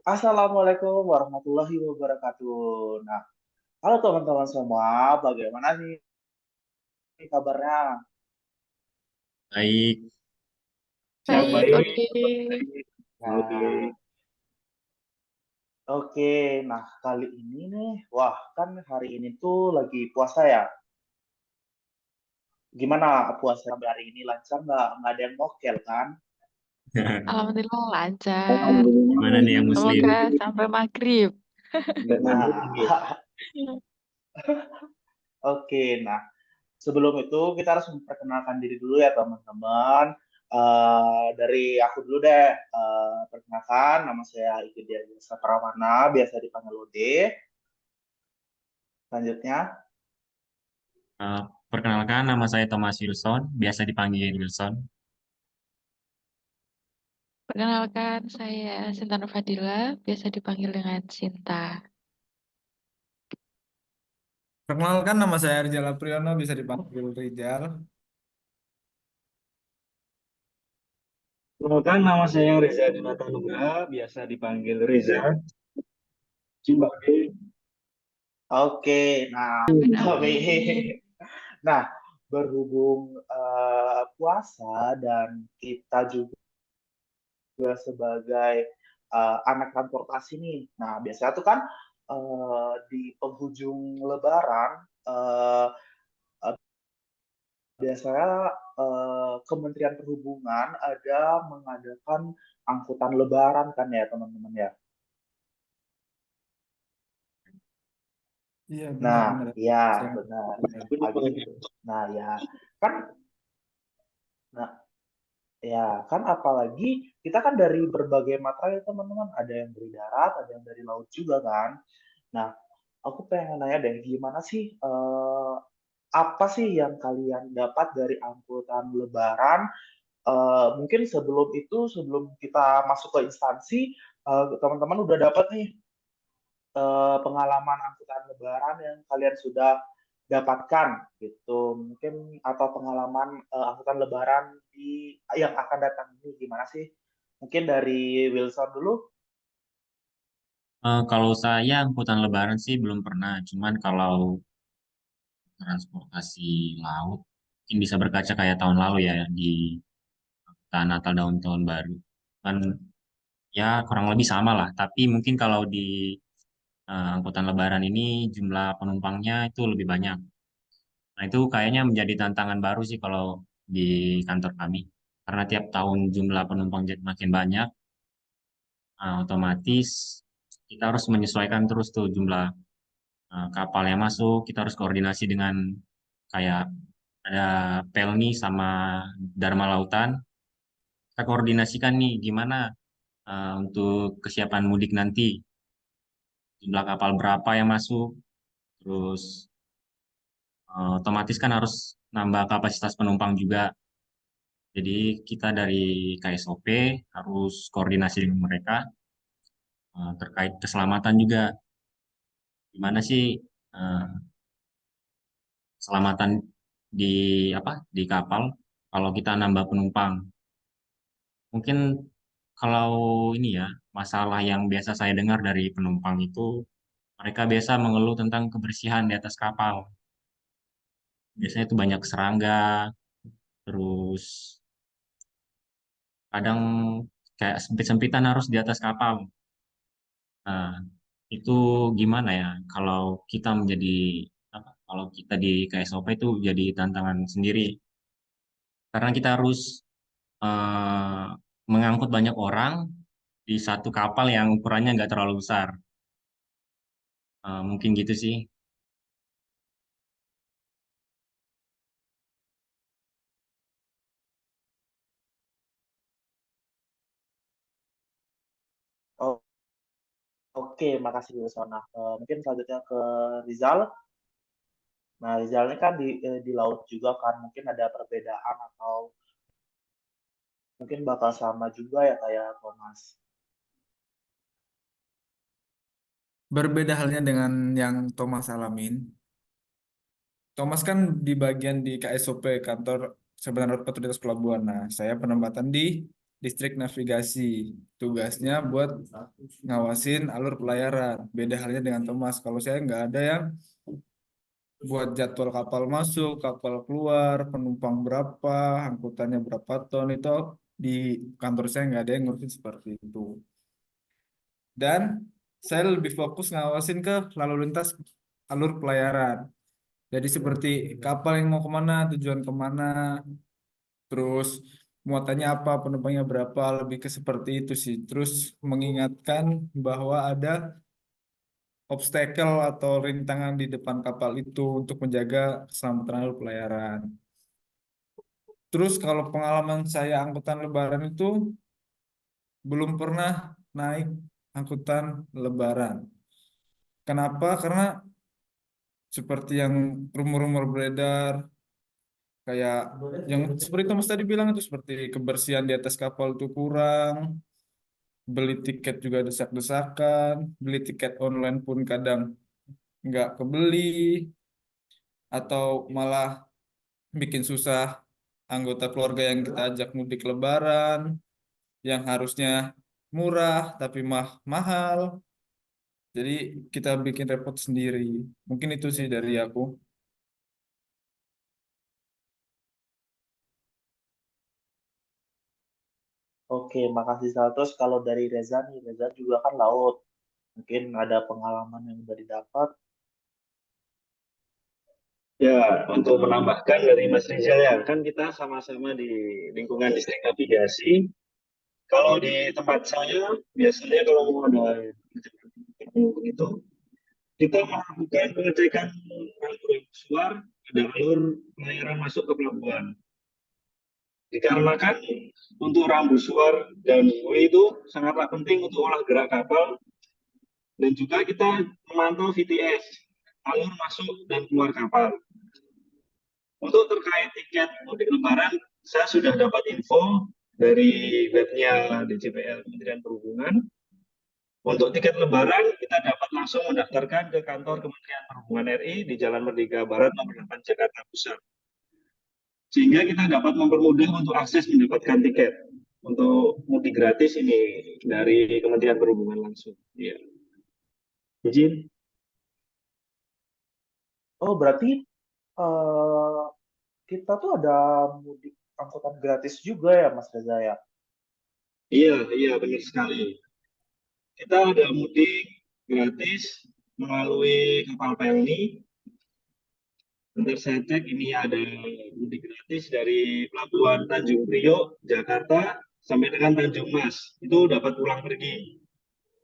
Assalamualaikum warahmatullahi wabarakatuh. Nah, halo teman-teman semua, bagaimana nih kabarnya? Baik, Sehat Baik, baik. oke. Nah, oke. Nah, kali ini nih, wah kan hari ini tuh lagi puasa ya. Gimana puasa hari ini lancar nggak? Nggak ada yang mokel kan? Alhamdulillah lancar. gimana nih yang Muslim? Semoga sampai maghrib. Nah, oke. Nah, sebelum itu kita harus memperkenalkan diri dulu ya teman-teman. Dari aku dulu deh. Perkenalkan, nama saya Iki Dian Pramana, biasa dipanggil Ode. Selanjutnya, Eh, Perkenalkan, nama saya Thomas Wilson, biasa dipanggil Wilson. Perkenalkan, saya Sinta Fadila, biasa dipanggil dengan Sinta. Perkenalkan nama saya Rizal Apriyono, bisa dipanggil Rizal. Perkenalkan, nama saya Reza Dinatanuga, biasa dipanggil Reza. Zimbabwe. oke. Nah, Amin, kami, amin. nah berhubung puasa dan kita juga sebagai anak transportasi nih. Nah, biasanya tuh kan di penghujung Lebaran eh, biasanya Kementerian Perhubungan ada mengadakan angkutan Lebaran kan ya teman-teman ya. Iya Nah, benar-benar. ya Saya benar. Habis Benar. itu, nah ya kan, nah ya kan apalagi kita kan dari berbagai matra ya teman-teman. Ada yang dari darat, ada yang dari laut juga kan. Nah, aku pengen nanya deh, gimana sih apa sih yang kalian dapat dari angkutan Lebaran. Mungkin sebelum itu, sebelum kita masuk ke instansi, teman-teman udah dapat nih pengalaman angkutan Lebaran yang kalian sudah dapatkan gitu, mungkin atau pengalaman angkutan Lebaran di yang akan datang ini gimana sih? Mungkin dari Wilson dulu. Kalau saya angkutan Lebaran sih belum pernah, cuman kalau transportasi laut mungkin bisa berkaca kayak tahun lalu ya di tahun Natal dan tahun baru. Kan ya kurang lebih sama lah, tapi mungkin kalau di angkutan Lebaran ini jumlah penumpangnya itu lebih banyak. Nah, itu kayaknya menjadi tantangan baru sih kalau di kantor kami. Karena tiap tahun jumlah penumpang jadi makin banyak, otomatis kita harus menyesuaikan terus tuh jumlah kapal yang masuk. Kita harus koordinasi dengan kayak ada Pelni sama Dharma Lautan. Kita koordinasikan nih gimana untuk kesiapan mudik nanti. Jumlah kapal berapa yang masuk, terus otomatis kan harus nambah kapasitas penumpang juga. Jadi kita dari KSOP harus koordinasi dengan mereka terkait keselamatan juga. Gimana sih eh, keselamatan di di kapal kalau kita nambah penumpang? Mungkin kalau ini ya masalah yang biasa saya dengar dari penumpang itu mereka biasa mengeluh tentang kebersihan di atas kapal. Biasanya itu banyak serangga, terus kadang kayak sempit-sempitan harus di atas kapal. Nah, itu gimana ya kalau kita menjadi kalau kita di KSOP itu jadi tantangan sendiri karena kita harus eh, mengangkut banyak orang di satu kapal yang ukurannya nggak terlalu besar. Mungkin gitu sih. Oh, oke, makasih Wilson. Nah, mungkin selanjutnya ke Rizal. Nah, Rizal ini kan di laut juga kan, mungkin ada perbedaan atau mungkin bakal sama juga ya kayak Thomas. Berbeda halnya dengan yang Thomas alamin. Thomas kan di bagian di KSOP, kantor sebenarnya otoritas pelabuhan. Nah, saya penempatan di distrik navigasi. Tugasnya buat ngawasin alur pelayaran. Beda halnya dengan Thomas. Kalau saya nggak ada yang buat jadwal kapal masuk, kapal keluar, penumpang berapa, angkutannya berapa ton, itu di kantor saya nggak ada yang ngurusin seperti itu. Dan saya lebih fokus ngawasin ke lalu lintas alur pelayaran. Jadi seperti kapal yang mau kemana, tujuan kemana, terus muatannya apa, penumpangnya berapa, lebih ke seperti itu sih. Terus mengingatkan bahwa ada obstacle atau rintangan di depan kapal itu untuk menjaga keselamatan alur pelayaran. Terus kalau pengalaman saya angkutan lebaran itu belum pernah naik angkutan lebaran. Kenapa? Karena seperti yang rumor-rumor beredar, kayak yang seperti Thomas tadi bilang itu seperti kebersihan di atas kapal itu kurang, beli tiket juga desak-desakan, beli tiket online pun kadang nggak kebeli, atau malah bikin susah anggota keluarga yang kita ajak mudik lebaran, yang harusnya murah tapi mahal. Jadi kita bikin repot sendiri. Mungkin itu sih dari aku. Oke, makasih Sal. Terus kalau dari Reza nih, Reza juga kan laut. Mungkin ada pengalaman yang udah didapat. Ya, untuk menambahkan dari Mas Rizal ya, kan kita sama-sama di lingkungan distrik navigasi. Kalau di tempat saya, biasanya kalau mau ada itu, kita melakukan pengecekan alur suar dan alur pelayaran masuk ke pelabuhan. Dikarenakan untuk rambu suar dan buoy itu sangatlah penting untuk olah gerak kapal, dan juga kita memantau VTS, alur masuk dan keluar kapal. Untuk terkait tiket mudik lebaran, saya sudah dapat info dari webnya DJPL Kementerian Perhubungan. Untuk tiket lebaran, kita dapat langsung mendaftarkan ke kantor Kementerian Perhubungan RI di Jalan Merdeka Barat nomor 8 Jakarta Pusat. Sehingga kita dapat mempermudah untuk akses mendapatkan tiket untuk mudik gratis ini dari Kementerian Perhubungan langsung. Ya. Izin. Oh, berarti eh, kita tuh ada mudik angkutan gratis juga ya, Mas Reza ya? Iya, benar sekali. Kita ada mudik gratis melalui kapal Pelni. Bentar saya cek, ini ada mudik gratis dari Pelabuhan Tanjung Priok, Jakarta, sampai dengan Tanjung Mas. Itu dapat pulang pergi.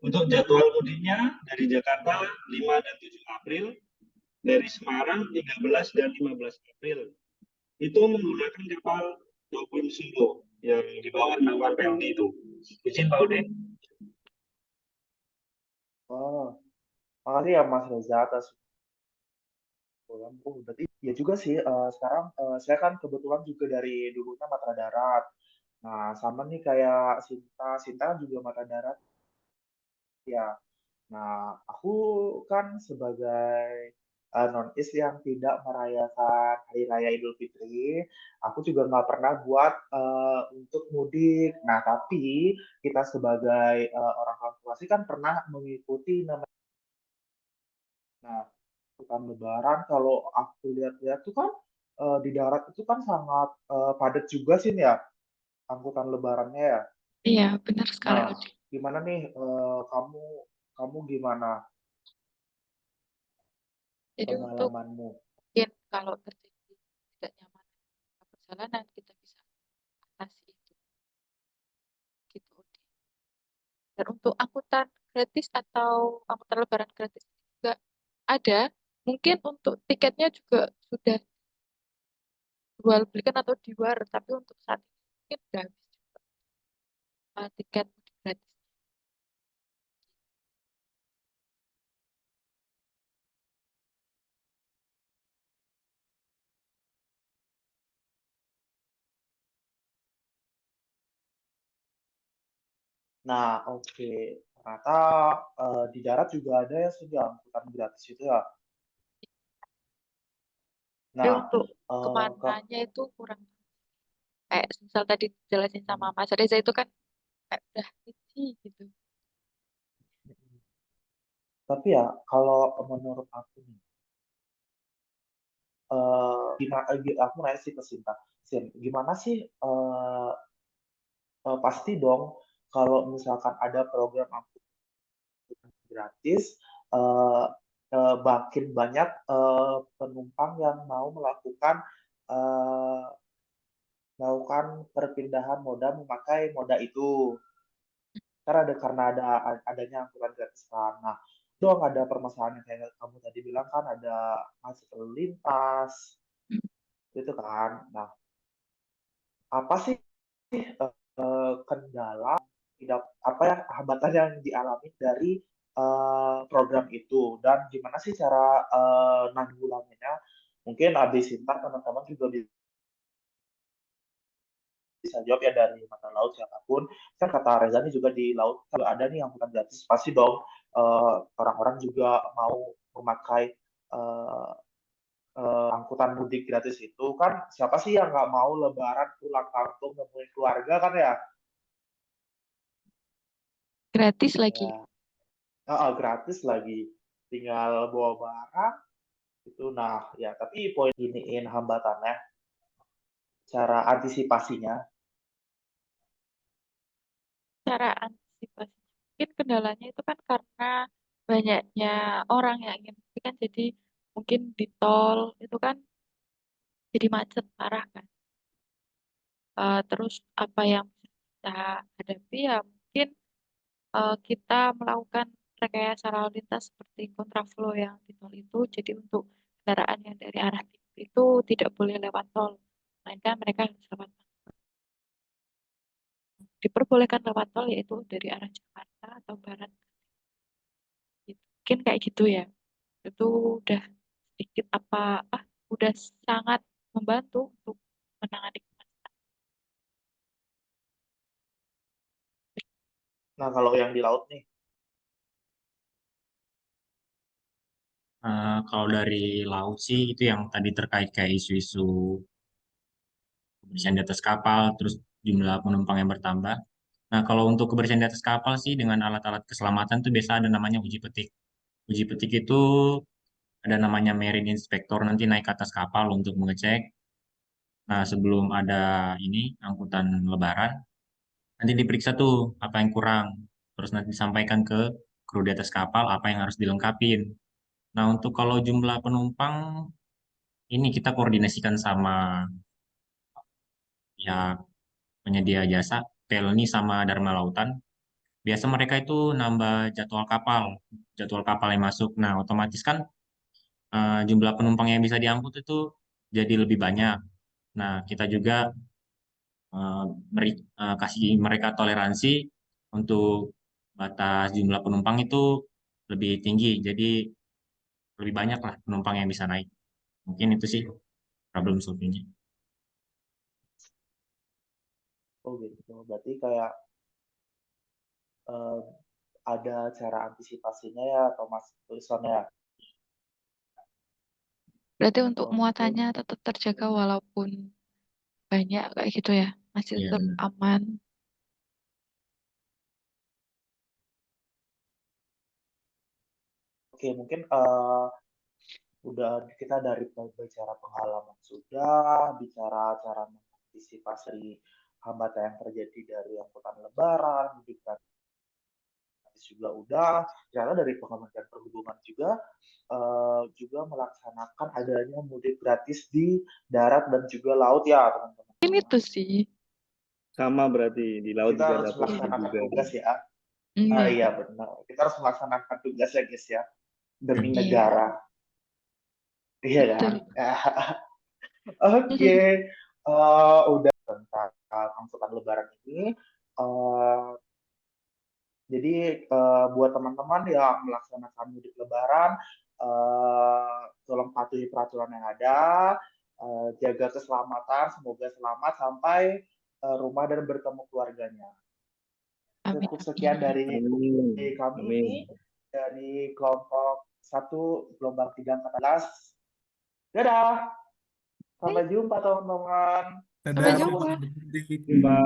Untuk jadwal mudiknya dari Jakarta 5 dan 7 April, dari Semarang 13 dan 15 April. Itu menggunakan kapal Dolphin Solo yang dibawa naungan Pelni itu. Izin Pak Ude. Oh, makasih ya Mas Reza atas Oh, berarti ya juga sih. Sekarang saya kan kebetulan juga dari dulunya Matra Darat. Nah, sama nih kayak Sinta. Sinta kan juga Matra Darat ya. Nah, aku kan sebagai non-is yang tidak merayakan Hari Raya Idul Fitri, aku juga nggak pernah buat untuk mudik. Nah, tapi kita sebagai orang kalkulasi kan pernah mengikuti namanya. Nah, angkutan lebaran kalau aku lihat-lihat tuh kan di darat itu kan sangat padat juga sih ya angkutan lebarannya ya. Iya, benar sekali, Nah, Odi. gimana nih kamu kamu gimana Jadi untuk pengalamanmu? mungkin kalau terjadi tidak nyaman perjalanan, kita bisa atasi itu. Gitu, Odi. Dan untuk angkutan gratis atau angkutan lebaran gratis juga ada. Mungkin untuk tiketnya juga sudah jual belikan atau di luar, tapi untuk saat ini mungkin udah habis juga tiket mudik gratis. Nah, oke. Ternyata di darat juga ada ya sih angkutan gratis itu ya. Tapi Nah, untuk eh, ke- kemananya itu kurang. Kayak misal tadi dijelasin sama Mas Reza itu kan kayak udah rinci gitu. Tapi ya kalau menurut aku nih, aku nanya sih ke Sinta, Sin, gimana sih pasti dong kalau misalkan ada program angkutan gratis, eh, makin banyak penumpang yang mau eh, melakukan perpindahan moda memakai moda itu. Karena adanya angkutan gratis kan. Nah, dong ada permasalahan yang kayak kamu tadi bilang kan ada macet lalu lintas gitu kan. Nah, apa sih kendala tidak apa ya hambatan yang dialami dari program itu dan gimana sih cara nanggulanginya? Mungkin abis Sintar teman-teman juga bisa jawab ya dari mata laut siapapun. Kan kata Reza ini juga di laut kalau ada nih angkutan gratis pasti dong orang-orang juga mau memakai eh, angkutan mudik gratis itu kan siapa sih yang nggak mau lebaran pulang kampung nemuin keluarga kan ya? Gratis lagi. Ya, gratis lagi. Tinggal bawa barang itu. Nah, ya tapi poin iniin hambatannya, cara antisipasinya. Cara antisipasi. Mungkin kendalanya itu kan karena banyaknya orang yang ingin mudik kan jadi mungkin di tol itu kan jadi macet parah kan. Terus apa yang bisa kita hadapi ya mungkin kita melakukan rekayasa lalu lintas seperti kontraflow yang di tol itu. Jadi untuk kendaraan yang dari arah timur itu tidak boleh lewat tol, melainkan mereka harus lewat diperbolehkan lewat tol yaitu dari arah Jakarta atau barat. Gitu. Mungkin kayak gitu ya. Itu udah sedikit udah sangat membantu untuk menangani. Nah, kalau yang di laut nih, Kalau dari laut sih itu yang tadi terkait kayak isu-isu kebersihan di atas kapal, terus jumlah penumpang yang bertambah. Nah, kalau untuk kebersihan di atas kapal sih dengan alat-alat keselamatan tuh biasa ada namanya uji petik. Uji petik itu ada namanya marine inspector nanti naik ke atas kapal untuk mengecek. Nah, sebelum ada ini angkutan lebaran, nanti diperiksa tuh apa yang kurang. Terus nanti disampaikan ke kru di atas kapal apa yang harus dilengkapin. Nah, untuk kalau jumlah penumpang ini kita koordinasikan sama ya penyedia jasa, Pelni sama Dharma Lautan. Biasa mereka itu nambah jadwal kapal yang masuk. Nah, otomatis kan jumlah penumpang yang bisa diangkut itu jadi lebih banyak. Nah, kita juga eh, kasih mereka toleransi untuk batas jumlah penumpang itu lebih tinggi. Jadi lebih banyak lah penumpang yang bisa naik. Mungkin itu sih problem solvingnya. oh gitu. Berarti kayak eh, ada cara antisipasinya ya, atau Mas tulisannya. Berarti untuk Oke, muatannya tetap terjaga walaupun banyak kayak gitu ya, masih Iya tetap benar. aman. oke mungkin udah kita dari bicara pengalaman sudah, bicara cara mengantisipasi hambatan yang terjadi dari angkutan lebaran, mudik gratis juga udah, ternyata dari Kementerian Perhubungan juga melaksanakan adanya mudik gratis di darat dan juga laut ya teman-teman. Ini itu sih. Sama berarti di laut Kita juga harus ada posko melaksanakan juga. tugas ya. Iya, Iya benar. Kita harus melaksanakan tugas ya guys ya demi Hmm. iya, negara. Iya kan? betul. Oke, udah tentang angkutan lebaran ini. Eh, jadi buat teman-teman yang melaksanakan mudik lebaran, tolong patuhi peraturan yang ada, jaga keselamatan, semoga selamat sampai rumah dan bertemu keluarganya. Amin, Cukup sekian amin. dari Amin. kami Amin. ini, dari kelompok 1 gelombang 3 14. Dadah, sampai jumpa teman-teman. Sampai Dadah, jumpa. Bang Dik. Jumpa.